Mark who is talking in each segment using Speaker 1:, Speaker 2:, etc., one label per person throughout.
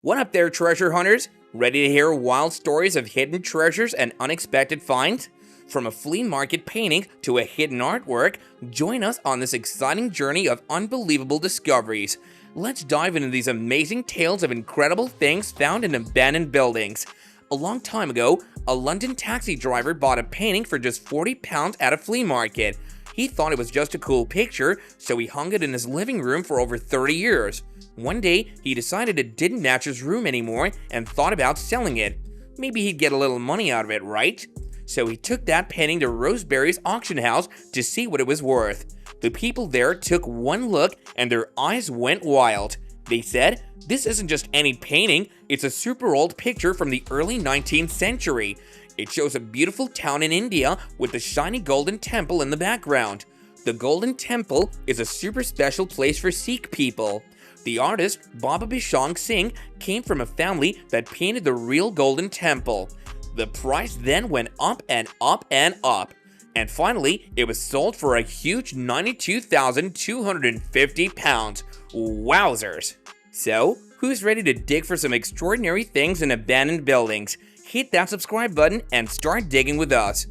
Speaker 1: What up there, treasure hunters? Ready to hear wild stories of hidden treasures and unexpected finds? From a flea market painting to a hidden artwork, join us on this exciting journey of unbelievable discoveries. Let's dive into these amazing tales of incredible things found in abandoned buildings. A long time ago, a London taxi driver bought a painting for just £40 at a flea market. He thought it was just a cool picture, so he hung it in his living room for over 30 years. One day, he decided it didn't match his room anymore and thought about selling it. Maybe he'd get a little money out of it, right? So he took that painting to Roseberry's auction house to see what it was worth. The people there took one look and their eyes went wild. They said, "This isn't just any painting, it's a super old picture from the early 19th century. It shows a beautiful town in India with the shiny golden temple in the background. The Golden Temple is a super special place for Sikh people. The artist, Baba Bishang Singh, came from a family that painted the real Golden Temple. The price then went up and up and up. And finally, it was sold for a huge £92,250. Wowzers! So, who's ready to dig for some extraordinary things in abandoned buildings? Hit that subscribe button and start digging with us.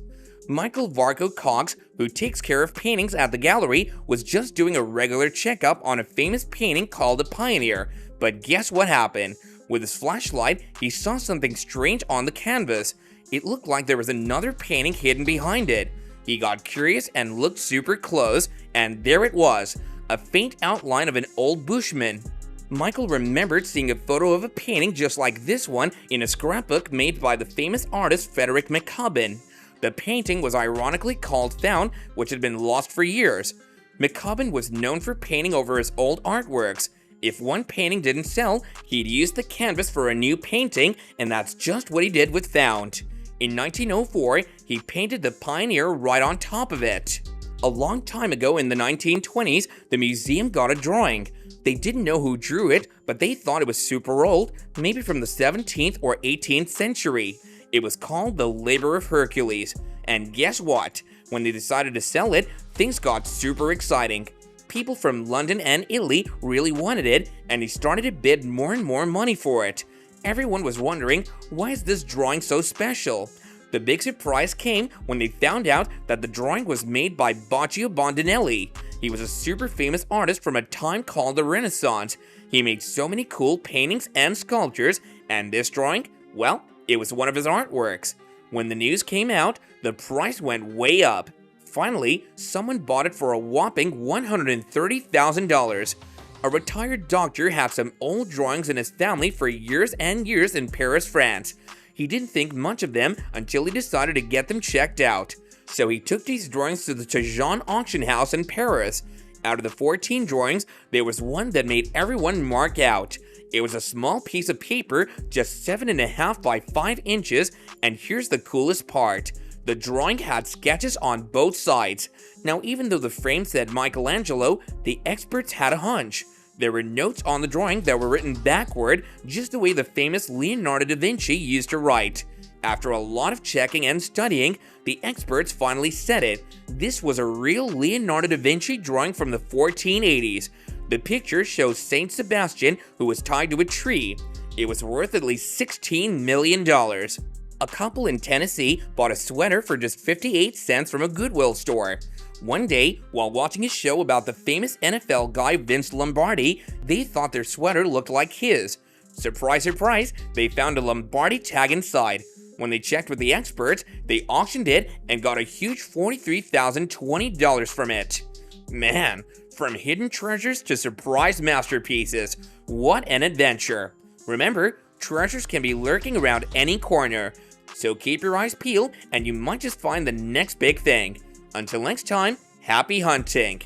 Speaker 1: Michael Varco Cox, who takes care of paintings at the gallery, was just doing a regular checkup on a famous painting called The Pioneer. But guess what happened? With his flashlight, he saw something strange on the canvas. It looked like there was another painting hidden behind it. He got curious and looked super close, and there it was, a faint outline of an old bushman. Michael remembered seeing a photo of a painting just like this one in a scrapbook made by the famous artist Frederick McCubbin. The painting was ironically called Found, which had been lost for years. McCubbin was known for painting over his old artworks. If one painting didn't sell, he'd use the canvas for a new painting, and that's just what he did with Found. In 1904, he painted the Pioneer right on top of it. A long time ago in the 1920s, the museum got a drawing. They didn't know who drew it, but they thought it was super old, maybe from the 17th or 18th century. It was called the Labor of Hercules. And guess what? When they decided to sell it, things got super exciting. People from London and Italy really wanted it, and they started to bid more and more money for it. Everyone was wondering, why is this drawing so special? The big surprise came when they found out that the drawing was made by Baccio Bandinelli. He was a super famous artist from a time called the Renaissance. He made so many cool paintings and sculptures, and this drawing, well, it was one of his artworks. When the news came out, the price went way up. Finally, someone bought it for a whopping $130,000. A retired doctor had some old drawings in his family for years and years in Paris, France. He didn't think much of them until he decided to get them checked out. So he took these drawings to the Tajan auction house in Paris. Out of the 14 drawings, there was one that made everyone mark out. It was a small piece of paper, just 7.5 by 5 inches, and here's the coolest part. The drawing had sketches on both sides. Now, even though the frame said Michelangelo, the experts had a hunch. There were notes on the drawing that were written backward, just the way the famous Leonardo da Vinci used to write. After a lot of checking and studying, the experts finally said it. This was a real Leonardo da Vinci drawing from the 1480s. The picture shows Saint Sebastian, who was tied to a tree. It was worth at least $16 million. A couple in Tennessee bought a sweater for just 58 cents from a Goodwill store. One day, while watching a show about the famous NFL guy Vince Lombardi, they thought their sweater looked like his. Surprise, surprise, they found a Lombardi tag inside. When they checked with the experts, they auctioned it and got a huge $43,020 from it. Man, from hidden treasures to surprise masterpieces, what an adventure. Remember, treasures can be lurking around any corner, so keep your eyes peeled and you might just find the next big thing. Until next time, happy hunting!